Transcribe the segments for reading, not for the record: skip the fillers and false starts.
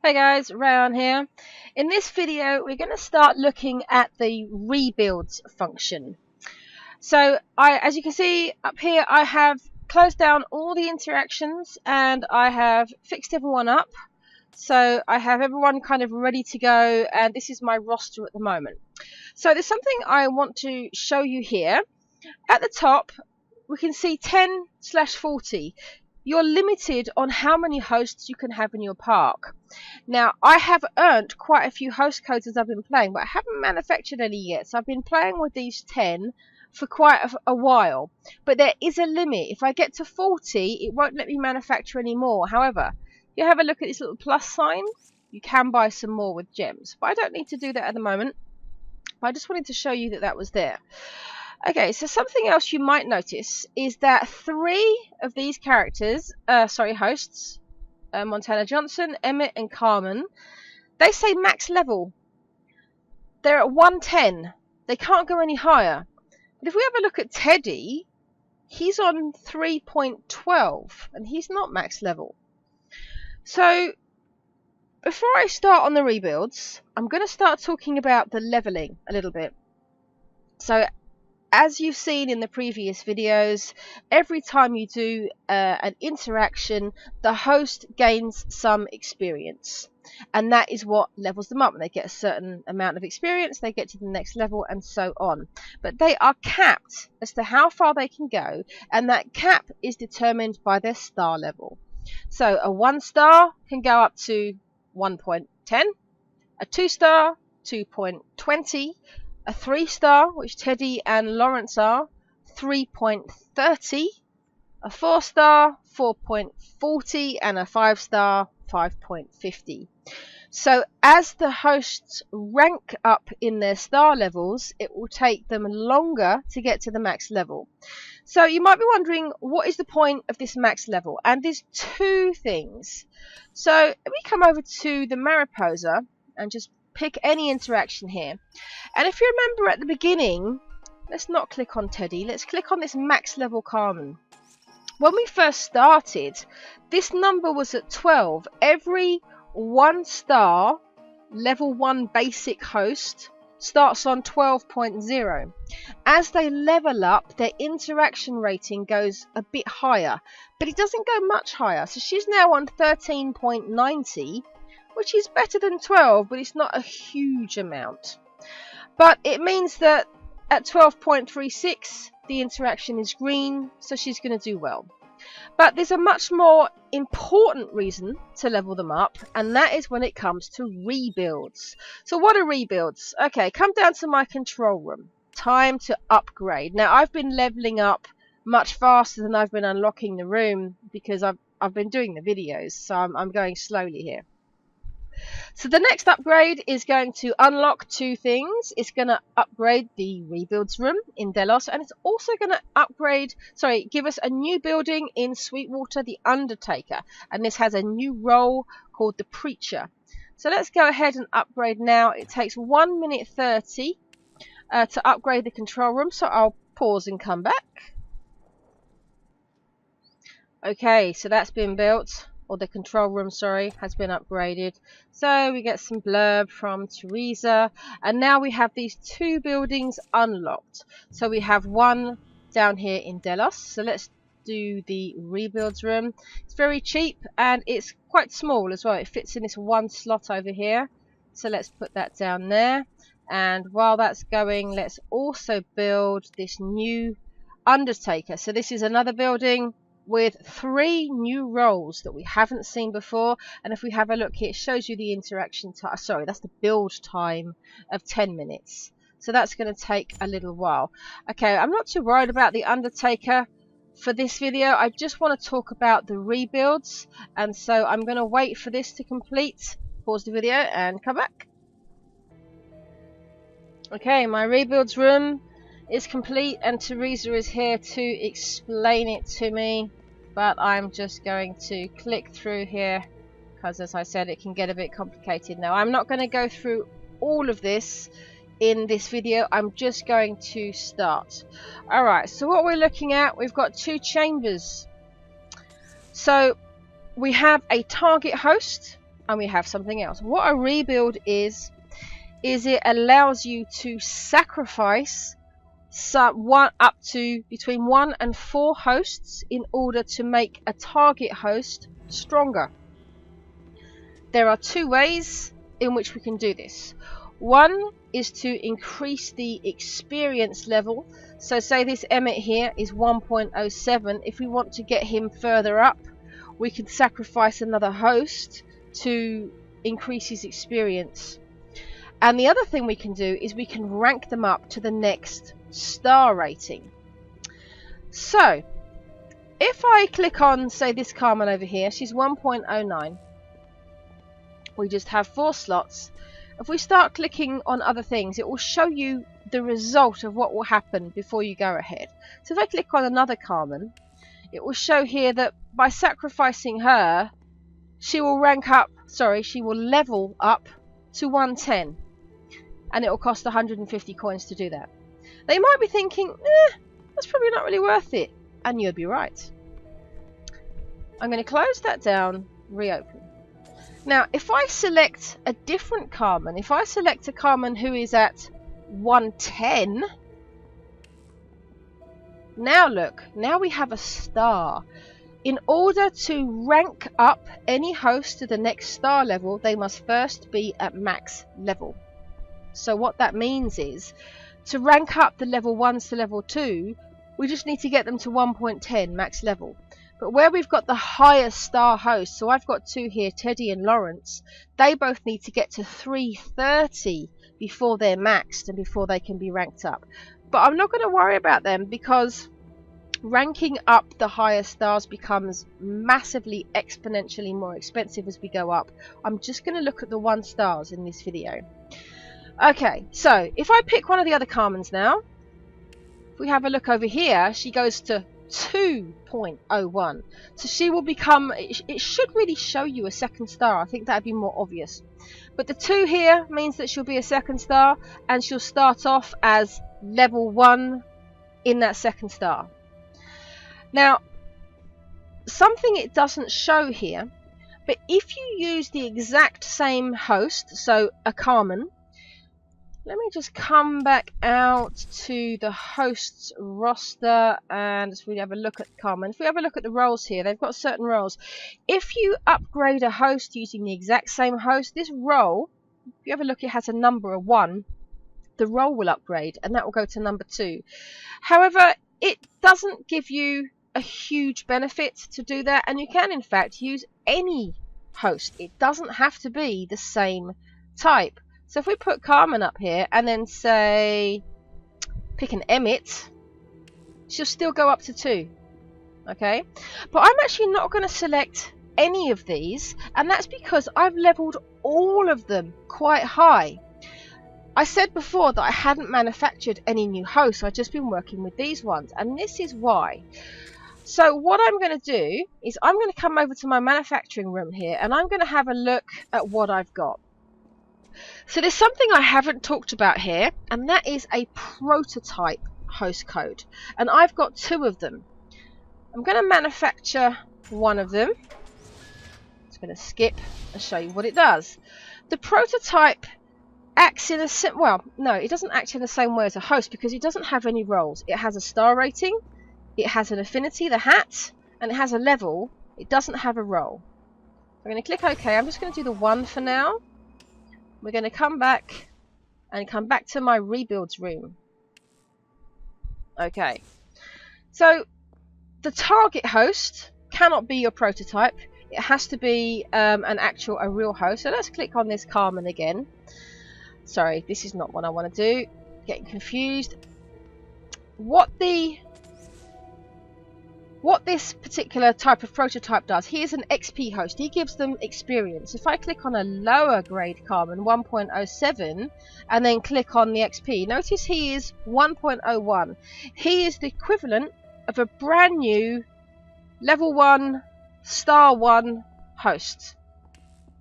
Hey guys, Rayon here. In this video we're going to start looking at the rebuilds function. So as you can see up here, I have closed down all the interactions and I have fixed everyone up. So I have everyone kind of ready to go, and this is my roster at the moment. So there's something I want to show you here. At the top we can see 10/40. You're limited on how many hosts you can have in your park. Now, I have earned quite a few host codes as I've been playing, but I haven't manufactured any yet. So I've been playing with these 10 for quite a while. But there is a limit. If I get to 40, it won't let me manufacture any more. However, if you have a look at this little plus sign, you can buy some more with gems. But I don't need to do that at the moment. But I just wanted to show you that that was there. Okay, so something else you might notice is that 3 of these characters, hosts, Montana Johnson, Emmett, and Carmen, they say max level. They're at 110. They can't go any higher. But if we have a look at Teddy, he's on 3.12, and he's not max level. So before I start on the rebuilds, I'm going to start talking about the leveling a little bit. So as you've seen in the previous videos, every time you do an interaction, the host gains some experience. And that is what levels them up. When they get a certain amount of experience, they get to the next level and so on. But they are capped as to how far they can go. And that cap is determined by their star level. So a 1-star can go up to 1.10. A 2-star, 2.20. A 3-star, which Teddy and Lawrence are, 3.30, a 4-star, 4.40, and a 5-star, 5.50. So as the hosts rank up in their star levels, it will take them longer to get to the max level. So you might be wondering, what is the point of this max level? And there's 2 things. So if we come over to the Mariposa and just pick any interaction here, and if you remember at the beginning, let's not click on Teddy, let's click on this max level Carmen. When we first started, this number was at 12. Every 1-star level 1 basic host starts on 12.0. As they level up, their interaction rating goes a bit higher, but it doesn't go much higher. So she's now on 13.90, which is better than 12, but it's not a huge amount. But it means that at 12.36, the interaction is green, so she's going to do well. But there's a much more important reason to level them up, and that is when it comes to rebuilds. So what are rebuilds? Okay, come down to my control room. Time to upgrade. Now, I've been leveling up much faster than I've been unlocking the room because I've been doing the videos, so I'm going slowly here. So the next upgrade is going to unlock 2 things. It's going to upgrade the rebuilds room in Delos, and it's also going to give us a new building in Sweetwater, the Undertaker. And this has a new role called the Preacher. So let's go ahead and upgrade now. It takes 1 minute 30 to upgrade the control room, so I'll pause and come back. Okay, so that's been built. Or the control room, sorry, has been upgraded. So we get some blurb from Teresa, and now we have these 2 buildings unlocked. So we have one down here in Delos. So let's do the rebuilds room. It's very cheap and it's quite small as well. It fits in this 1 slot over here. So let's put that down there. And while that's going, let's also build this new Undertaker. So this is another building with 3 new roles that we haven't seen before. And if we have a look here, it shows you the interaction time. Sorry, that's the build time of 10 minutes. So that's going to take a little while. Okay, I'm not too worried about the Undertaker for this video. I just want to talk about the rebuilds. And so I'm going to wait for this to complete. Pause the video and come back. Okay, my rebuilds room is complete and Teresa is here to explain it to me, but I'm just going to click through here because, as I said, it can get a bit complicated. Now, I'm not going to go through all of this in this video. I'm just going to start. Alright, so what we're looking at, we've got 2 chambers. So we have a target host and we have something else. What a rebuild is it allows you to sacrifice up to between 1 and 4 hosts in order to make a target host stronger. There are 2 ways in which we can do this. One is to increase the experience level. So say this Emmett here is 1.07. If we want to get him further up, we can sacrifice another host to increase his experience. And the other thing we can do is we can rank them up to the next star rating. So if I click on, say, this Carmen over here, she's 1.09. We just have 4 slots. If we start clicking on other things, it will show you the result of what will happen before you go ahead. So if I click on another Carmen, it will show here that by sacrificing her, she will level up to 110, and it will cost 150 coins to do that. Now you might be thinking, that's probably not really worth it, and you'd be right. I'm going to close that down, reopen. Now if I select a different Carmen, if I select a Carmen who is at 110, now look, now we have a star. In order to rank up any host to the next star level, they must first be at max level. So what that means is, to rank up the level 1s to level 2, we just need to get them to 1.10 max level. But where we've got the highest star host, so I've got 2 here, Teddy and Lawrence, they both need to get to 330 before they're maxed and before they can be ranked up. But I'm not going to worry about them, because ranking up the higher stars becomes massively exponentially more expensive as we go up. I'm just going to look at the 1 stars in this video. Okay, so if I pick one of the other Carmens now, if we have a look over here, she goes to 2.01. So she will become, it should really show you a 2nd star. I think that would be more obvious. But the 2 here means that she'll be a 2nd star, and she'll start off as level 1 in that 2nd star. Now, something it doesn't show here, but if you use the exact same host, so a Carmen, let me just come back out to the hosts roster and just really have a look at Carmen. If we have a look at the roles here, they've got certain roles. If you upgrade a host using the exact same host, this role, if you have a look, it has a number of 1. The role will upgrade, and that will go to number 2. However, it doesn't give you a huge benefit to do that, and you can in fact use any host. It doesn't have to be the same type. So if we put Carmen up here and then say pick an Emmett, she'll still go up to 2. Okay, but I'm actually not going to select any of these, and that's because I've leveled all of them quite high. I said before that I hadn't manufactured any new hosts, I've just been working with these ones, and this is why. So what I'm going to do is I'm going to come over to my manufacturing room here, and I'm going to have a look at what I've got. So there's something I haven't talked about here, and that is a prototype host code, and I've got 2 of them. I'm going to manufacture one of them. Just going to skip and show you what it does. The prototype acts in a well, no, it doesn't act in the same way as a host, because it doesn't have any roles. It has a star rating, it has an affinity, the hat, and it has a level. It doesn't have a role. I'm going to click OK. I'm just going to do the 1 for now. We're going to come back to my rebuilds room. Okay, so the target host cannot be your prototype. It has to be a real host. So let's click on this Carmen again. Sorry, this is not what I want to do. Getting confused. What this particular type of prototype does, he is an XP host. He gives them experience. If I click on a lower grade Carmen, 1.07, and then click on the XP, notice he is 1.01. He is the equivalent of a brand new level 1, star 1 host.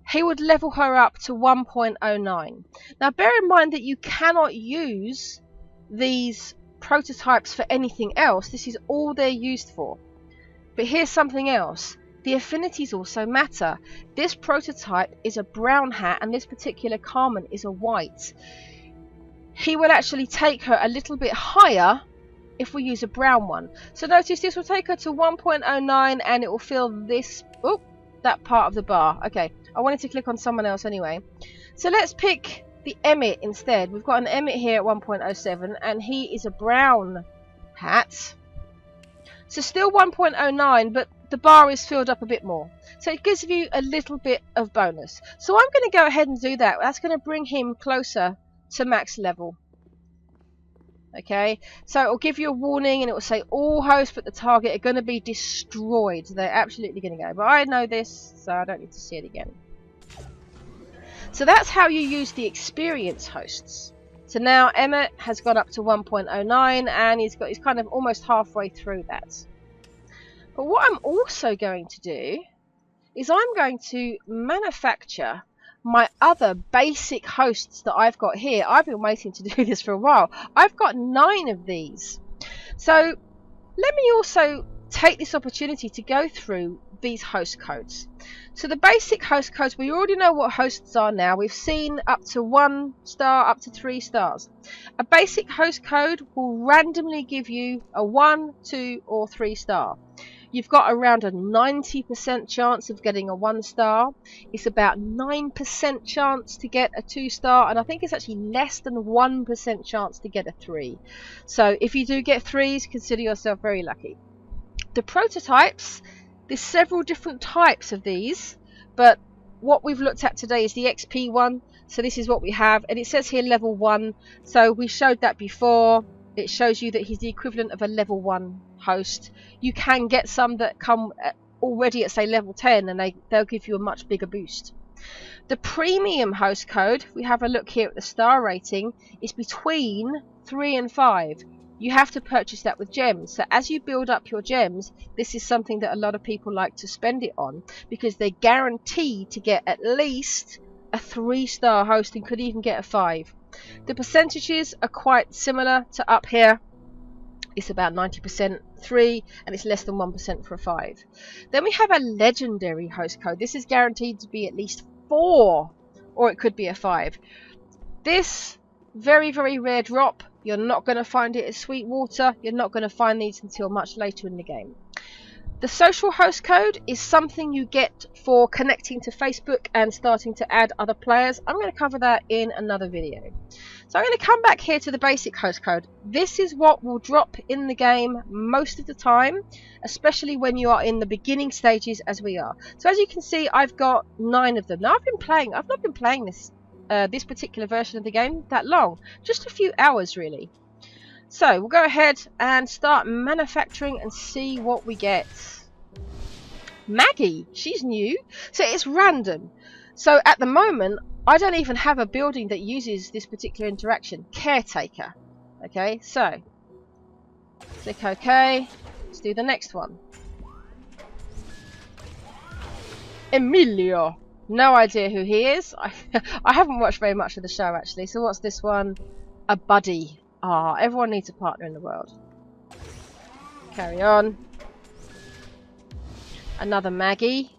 He would level her up to 1.09. Now bear in mind that you cannot use these prototypes for anything else. This is all they're used for. But here's something else. the affinities also matter. This prototype is a brown hat and this particular Carmen is a white. He will actually take her a little bit higher if we use a brown one. So notice this will take her to 1.09 and it will fill this, oh, that part of the bar. Okay, I wanted to click on someone else anyway. So let's pick the Emmett instead. We've got an Emmett here at 1.07 and he is a brown hat. So still 1.09, but the bar is filled up a bit more. So it gives you a little bit of bonus. So I'm going to go ahead and do that. That's going to bring him closer to max level. Okay, so it will give you a warning and it will say all hosts but the target are going to be destroyed. They're absolutely going to go. But I know this, so I don't need to see it again. So that's how you use the experience hosts. So now Emmett has got up to 1.09 and he's kind of almost halfway through that. But what I'm also going to do is I'm going to manufacture my other basic hosts that I've got here. I've been waiting to do this for a while. I've got 9 of these. So let me also take this opportunity to go through these host codes. So the basic host codes, we already know what hosts are now. We've seen up to 1 star, up to 3 stars. A basic host code will randomly give you a 1, 2 or 3 star. You've got around a 90% chance of getting a 1 star. It's about 9% chance to get a 2 star, and I think it's actually less than 1% chance to get a 3. So if you do get 3s, consider yourself very lucky. The prototypes, there's several different types of these, but what we've looked at today is the XP one. So this is what we have, and it says here level 1. So we showed that before. It shows you that he's the equivalent of a level 1 host. You can get some that come already at say level 10 and they'll give you a much bigger boost. The premium host code, if we have a look here at the star rating, is between 3 and 5. You have to purchase that with gems. So as you build up your gems, this is something that a lot of people like to spend it on because they're guaranteed to get at least a 3-star host and could even get a 5. The percentages are quite similar to up here. It's about 90% 3 and it's less than 1% for a 5. Then we have a legendary host code. This is guaranteed to be at least 4 or it could be a 5. This very, very rare drop. You're not going to find it at Sweetwater. You're not going to find these until much later in the game. The social host code is something you get for connecting to Facebook and starting to add other players. I'm going to cover that in another video. So I'm going to come back here to the basic host code. This is what will drop in the game most of the time, especially when you are in the beginning stages as we are. So as you can see, I've got 9 of them. Now I've not been playing this particular version of the game that long, just a few hours really. So we'll go ahead and start manufacturing and see what we get. Maggie, she's new, so it's random. So at the moment I don't even have a building that uses this particular interaction. Caretaker. Okay, so click OK. Let's do the next one. Emilio. No idea who he is. I haven't watched very much of the show actually. So what's this one? A buddy. Ah, everyone needs a partner in the world. Carry on. Another Maggie.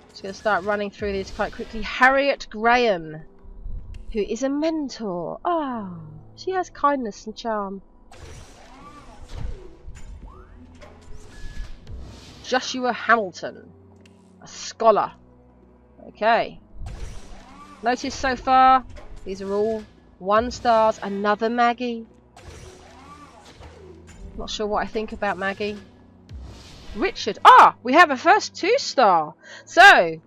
Just going to start running through these quite quickly. Harriet Graham, who is a mentor. Ah, she has kindness and charm. Joshua Hamilton, a scholar. Okay. Notice so far, these are all 1 stars. Another Maggie. Not sure what I think about Maggie. Richard. Ah, we have a first 2-star. So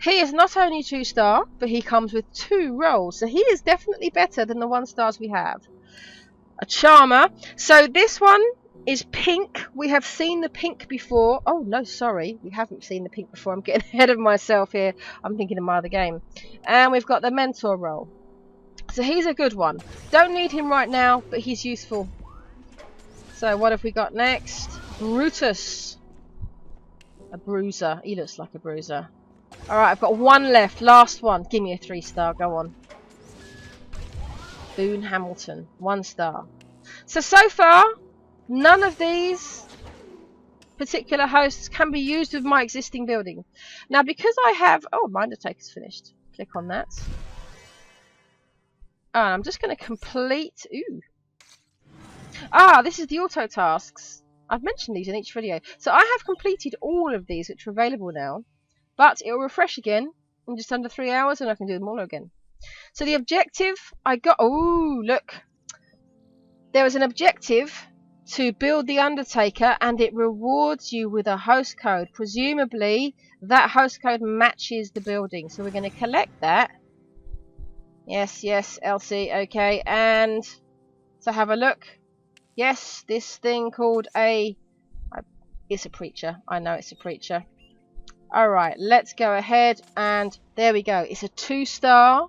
he is not only 2-star, but he comes with 2 roles. So he is definitely better than the 1 stars we have. A charmer. So this one is pink. We have seen the pink before. Oh no, sorry, we haven't seen the pink before. I'm getting ahead of myself here. I'm thinking of my other game. And we've got the mentor role. So he's a good one. Don't need him right now, but he's useful. So what have we got next? Brutus. A bruiser. He looks like a bruiser. Alright, I've got 1 left. Last one. Give me a 3-star. Go on. Boone Hamilton. 1 star. So far, none of these particular hosts can be used with my existing building. Now, because I have... Oh, my Undertaker's finished. Click on that. I'm just going to complete... Ooh. This is the auto tasks. I've mentioned these in each video. So I have completed all of these, which are available now. But it will refresh again in just under 3 hours, and I can do them all again. So the objective I got... Oh, look. There was an objective to build the Undertaker, and it rewards you with a host code. Presumably, that host code matches the building. So we're going to collect that. Yes, Elsie, okay. And to have a look. Yes, this thing called it's a preacher. I know it's a preacher. Alright, let's go ahead, and there we go. It's a 2-star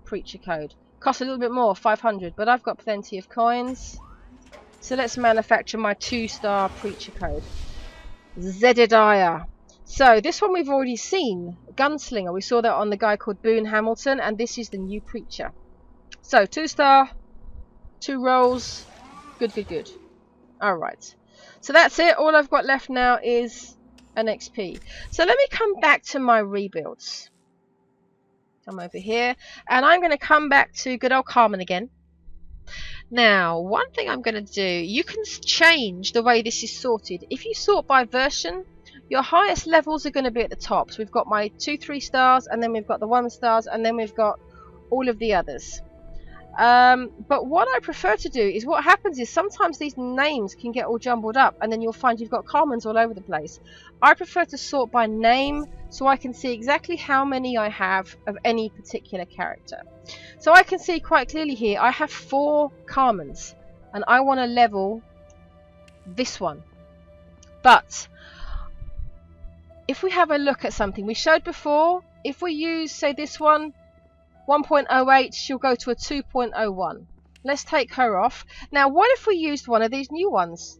preacher code. Costs a little bit more, 500, but I've got plenty of coins. So let's manufacture my 2-star preacher code. Zedediah. So this one we've already seen. Gunslinger. We saw that on the guy called Boone Hamilton, and this is the new preacher. So 2-star, 2 rolls. Good. Alright. So that's it. All I've got left now is an XP. So let me come back to my rebuilds. Come over here, and I'm going to come back to good old Carmen again. Now, one thing I'm going to do, you can change the way this is sorted. If you sort by version, your highest levels are going to be at the top. So we've got my 2 3-stars, and then we've got the 1-stars, and then we've got all of the others. But what I prefer to do is, what happens is sometimes these names can get all jumbled up, and then you'll find you've got Carmens all over the place. I prefer to sort by name so I can see exactly how many I have of any particular character. So I can see quite clearly here I have 4 Carmens, and I want to level this one. But if we have a look at something we showed before, if we use, say, this one, 1.08, she'll go to a 2.01. Let's take her off. Now, what if we used one of these new ones?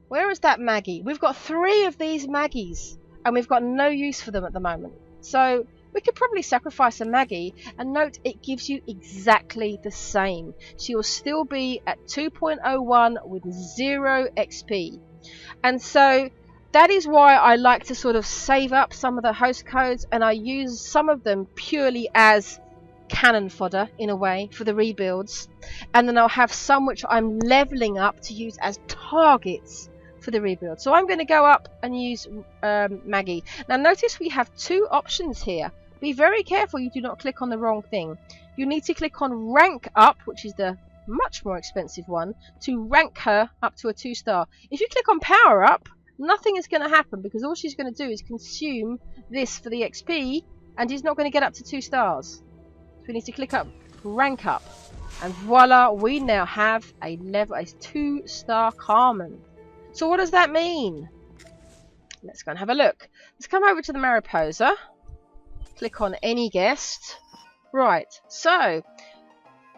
Where is that Maggie? We've got 3 of these Maggies, and we've got no use for them at the moment. So we could probably sacrifice a Maggie, and note it gives you exactly the same. She will still be at 2.01 with 0 XP. And so that is why I like to sort of save up some of the host codes, and I use some of them purely as cannon fodder in a way for the rebuilds, and then I'll have some which I'm leveling up to use as targets for the rebuild. So I'm going to go up and use Maggie. Now notice we have 2 options here. Be very careful you do not click on the wrong thing. You need to click on rank up, which is the much more expensive one, to rank her up to a 2-star. If you click on power up, nothing is going to happen, because all she's going to do is consume this for the XP, and she's not going to get up to 2 stars. We need to click up rank up, and voila, we now have a 2-star Carmen. So what does that mean? Let's go and have a look. Let's come over to the Mariposa, click on any guest. Right, so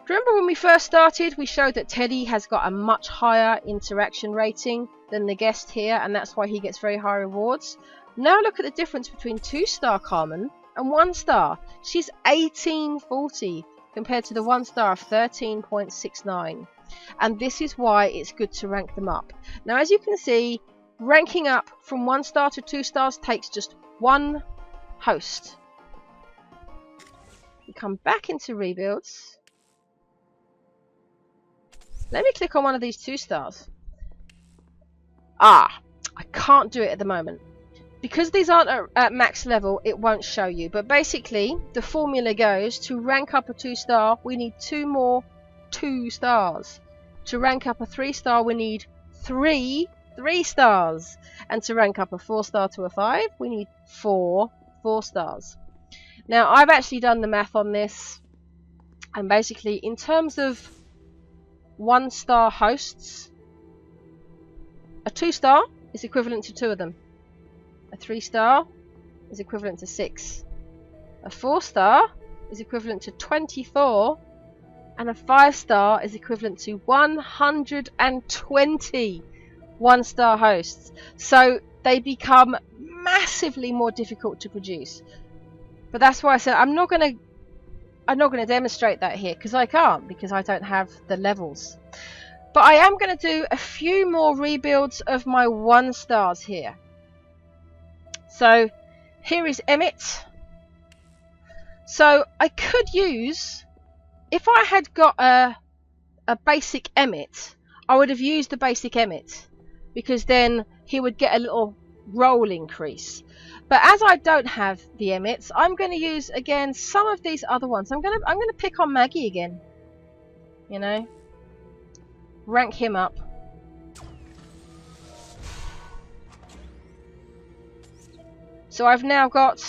remember when we first started we showed that Teddy has got a much higher interaction rating than the guest here, and that's why he gets very high rewards. Now look at the difference between 2-star Carmen and 1-star. She's 1840 compared to the 1-star of 13.69, and this is why it's good to rank them up. Now, as you can see, ranking up from 1-star to 2-stars takes just 1 host. We come back into rebuilds. Let me click on one of these 2-stars. I can't do it at the moment. Because these aren't at max level, it won't show you. But basically, the formula goes, to rank up a 2-star, we need 2 more 2-stars. To rank up a 3-star, we need 3 3-stars. And to rank up a 4-star to a 5, we need 4 4-stars. Now, I've actually done the math on this. And basically, in terms of 1-star hosts, a 2-star is equivalent to 2 of them. A 3-star is equivalent to 6. A 4-star is equivalent to 24. And a 5-star is equivalent to 120 1-star hosts. So they become massively more difficult to produce. But that's why I said I'm not going to demonstrate that here, because I can't, because I don't have the levels. But I am going to do a few more rebuilds of my 1 stars here. So here is Emmett. So I could use, if I had got a basic Emmett, I would have used the basic Emmett, because then he would get a little roll increase. But as I don't have the Emmets, I'm going to use again some of these other ones. I'm going to pick on Maggie again. You know, rank him up. So I've now got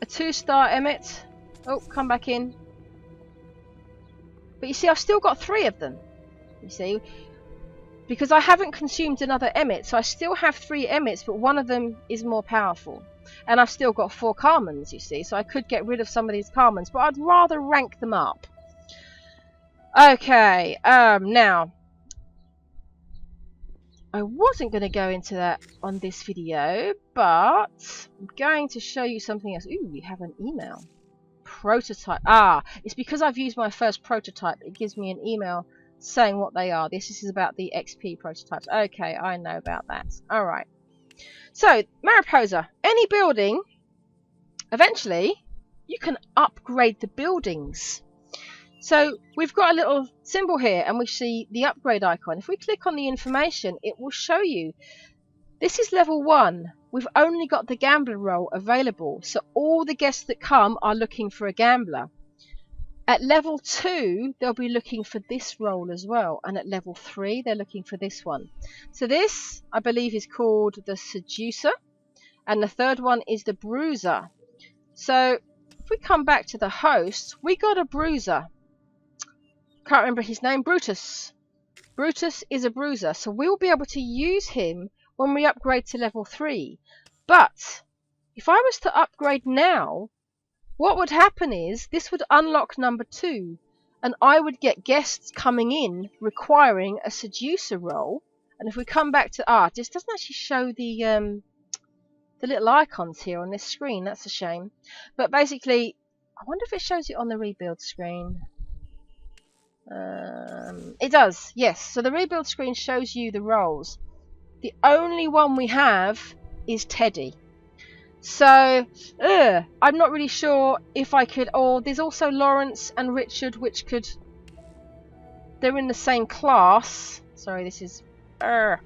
a 2-star Emmett. Oh, come back in. But you see, I've still got 3 of them. You see, because I haven't consumed another Emmett, so I still have 3 Emmets, but one of them is more powerful. And I've still got 4 Carmens, you see, so I could get rid of some of these Carmens, but I'd rather rank them up. Okay, now, I wasn't going to go into that on this video, but I'm going to show you something else. Ooh, we have an email. Prototype. Ah, it's because I've used my first prototype. It gives me an email saying what they are. This is about the XP prototypes. Okay, I know about that. Alright. So, Mariposa. Any building, eventually, you can upgrade the buildings. So, we've got a little symbol here, and we see the upgrade icon. If we click on the information, it will show you. This is level 1. We've only got the gambler role available, so all the guests that come are looking for a gambler. At level 2, they'll be looking for this role as well, and at level 3, they're looking for this one. So this, I believe, is called the Seducer, and the third one is the Bruiser. So if we come back to the host, we got a Bruiser. Can't remember his name. Brutus. Brutus is a Bruiser, so we'll be able to use him when we upgrade to level 3. But if I was to upgrade now, what would happen is this would unlock number 2, and I would get guests coming in requiring a Seducer role. And if we come back to this doesn't actually show the little icons here on this screen. That's a shame. But basically, I wonder if it shows it on the rebuild screen. It does, yes. So the rebuild screen shows you the roles. The only one we have is Teddy. So, I'm not really sure if I could... Or there's also Lawrence and Richard, which could... They're in the same class. Sorry, this is... Let's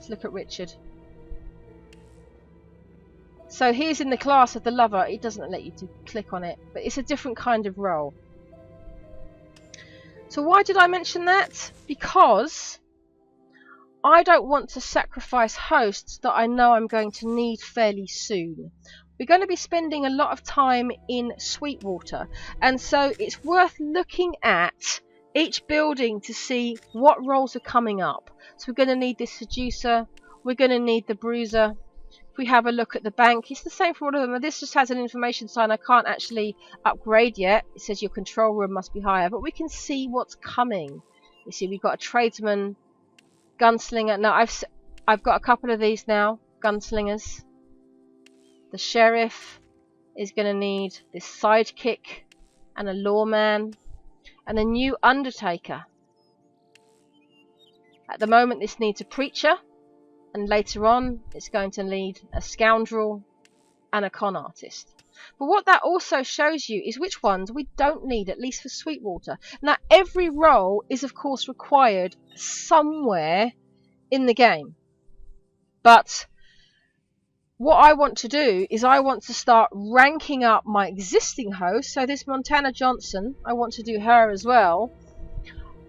look at Richard. So he's in the class of the lover. It doesn't let you to click on it, but it's a different kind of role. So why did I mention that? Because I don't want to sacrifice hosts that I know I'm going to need fairly soon. We're going to be spending a lot of time in Sweetwater, and so it's worth looking at each building to see what roles are coming up. So we're going to need this Seducer, we're going to need the Bruiser. If we have a look at the bank, it's the same for all of them. This just has an information sign. I can't actually upgrade yet. It says your control room must be higher, but we can see what's coming. You see, we've got a tradesman, gunslinger. Now I've got a couple of these now, gunslingers. The sheriff is going to need this sidekick and a lawman and a new undertaker. At the moment, this needs a preacher. And later on, it's going to need a scoundrel and a con artist. But what that also shows you is which ones we don't need, at least for Sweetwater. Now, every role is, of course, required somewhere in the game. But what I want to do is I want to start ranking up my existing hosts. So this Montana Johnson, I want to do her as well.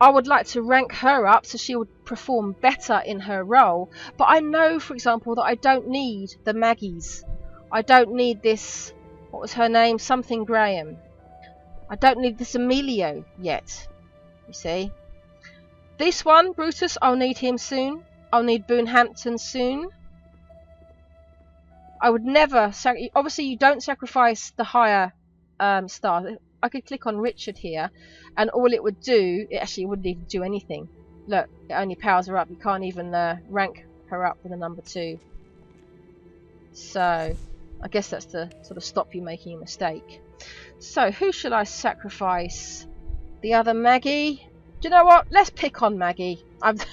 I would like to rank her up so she would perform better in her role. But I know, for example, that I don't need the Maggies. I don't need this, what was her name? Something Graham. I don't need this Emilio yet, you see. This one, Brutus, I'll need him soon. I'll need Boone Hampton soon. I would never... Obviously, you don't sacrifice the higher star. I could click on Richard here, and all it would do, it actually wouldn't even do anything. Look, it only powers her up. You can't even rank her up with a number 2. So, I guess that's to sort of stop you making a mistake. So, who should I sacrifice? The other Maggie? you know what? Let's pick on Maggie. I've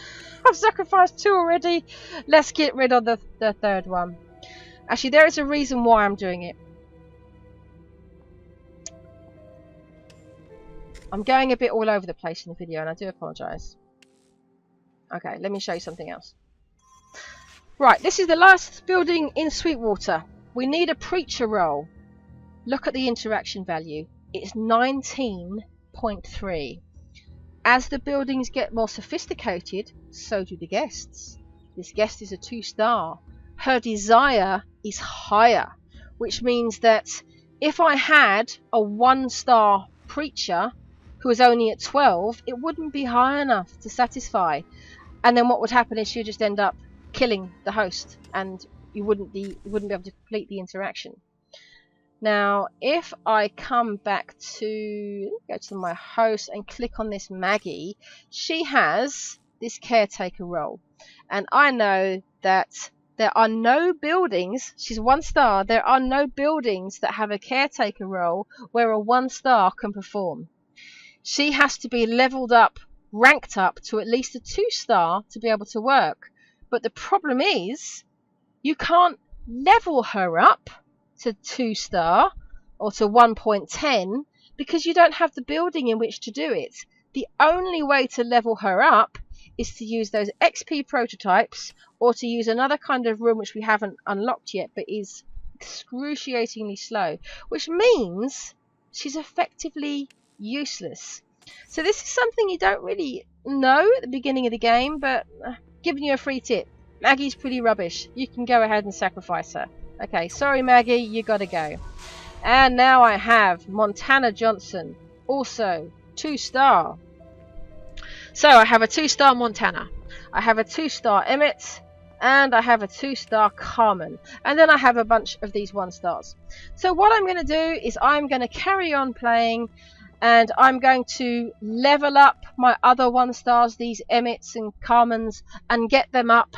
sacrificed 2 already. Let's get rid of the 3rd one. Actually, there is a reason why I'm doing it. I'm going a bit all over the place in the video, and I do apologise. Okay, let me show you something else. Right, this is the last building in Sweetwater. We need a preacher role. Look at the interaction value. It's 19.3. As the buildings get more sophisticated, so do the guests. This guest is a 2-star. Her desire is higher, which means that if I had a 1-star preacher who was only at 12, it wouldn't be high enough to satisfy. And then what would happen is you'd just end up killing the host, and you wouldn't be able to complete the interaction. Now, if I come back to go to my host and click on this Maggie, she has this caretaker role, and I know that there are no buildings. She's 1-star. There are no buildings that have a caretaker role where a 1-star can perform. She has to be leveled up, ranked up to at least a 2-star to be able to work. But the problem is, you can't level her up to 2-star or to 1.10 because you don't have the building in which to do it. The only way to level her up is to use those XP prototypes, or to use another kind of room which we haven't unlocked yet but is excruciatingly slow, which means she's effectively useless. So this is something you don't really know at the beginning of the game, but giving you a free tip. Maggie's pretty rubbish. You can go ahead and sacrifice her. Okay, sorry Maggie, you gotta go. And now I have Montana Johnson, also 2-star. So I have a 2-star Montana, I have a 2-star Emmett, and I have a 2-star Carmen, and then I have a bunch of these 1-stars. So what I'm going to do is I'm going to carry on playing, and I'm going to level up my other 1-stars, these Emmets and Carmens, and get them up,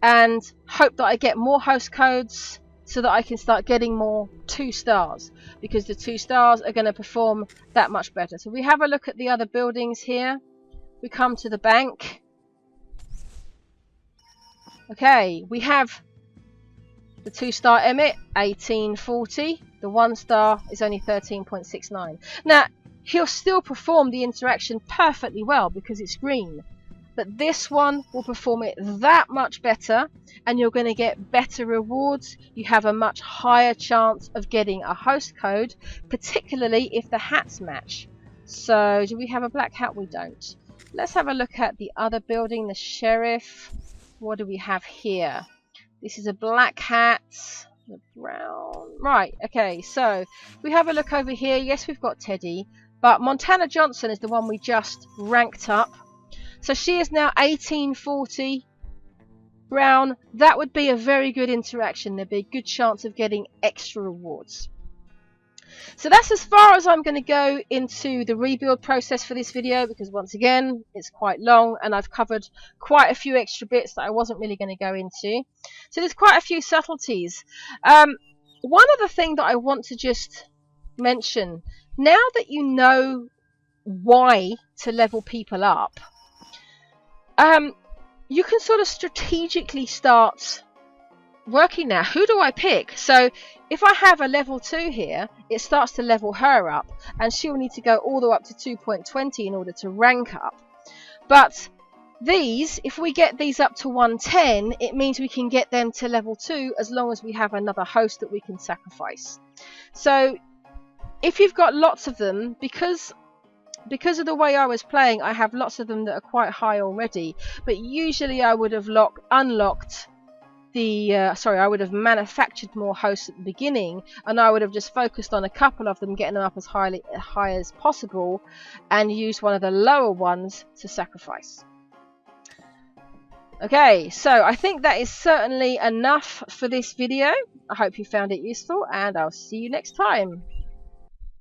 and hope that I get more host codes so that I can start getting more 2-stars, because the 2-stars are going to perform that much better. So we have a look at the other buildings here. We come to the bank. Okay, we have the 2-star Emmett, 1840. The 1-star is only 13.69. Now, he'll still perform the interaction perfectly well because it's green. But this one will perform it that much better, and you're going to get better rewards. You have a much higher chance of getting a host code, particularly if the hats match. So, do we have a black hat? We don't. Let's have a look at the other building, the sheriff. What do we have here? This is a black hat, the brown. Right, okay, so we have a look over here. Yes, we've got Teddy, but Montana Johnson is the one we just ranked up. So she is now 1840 brown. That would be a very good interaction. There'd be a good chance of getting extra rewards. So that's as far as I'm going to go into the rebuild process for this video, because once again it's quite long and I've covered quite a few extra bits that I wasn't really going to go into. So there's quite a few subtleties. One other thing that I want to just mention, now that you know why to level people up, you can sort of strategically start working now. Who do I pick? So if I have a level 2 here, it starts to level her up, and she'll need to go all the way up to 2.20 in order to rank up. But these, if we get these up to 110, it means we can get them to level 2 as long as we have another host that we can sacrifice. So if you've got lots of them, because of the way I was playing, I have lots of them that are quite high already, but usually I would have unlocked the I would have manufactured more hosts at the beginning, and I would have just focused on a couple of them, getting them up as high as possible, and used one of the lower ones to sacrifice. Okay, so I think that is certainly enough for this video. I hope you found it useful, and I'll see you next time.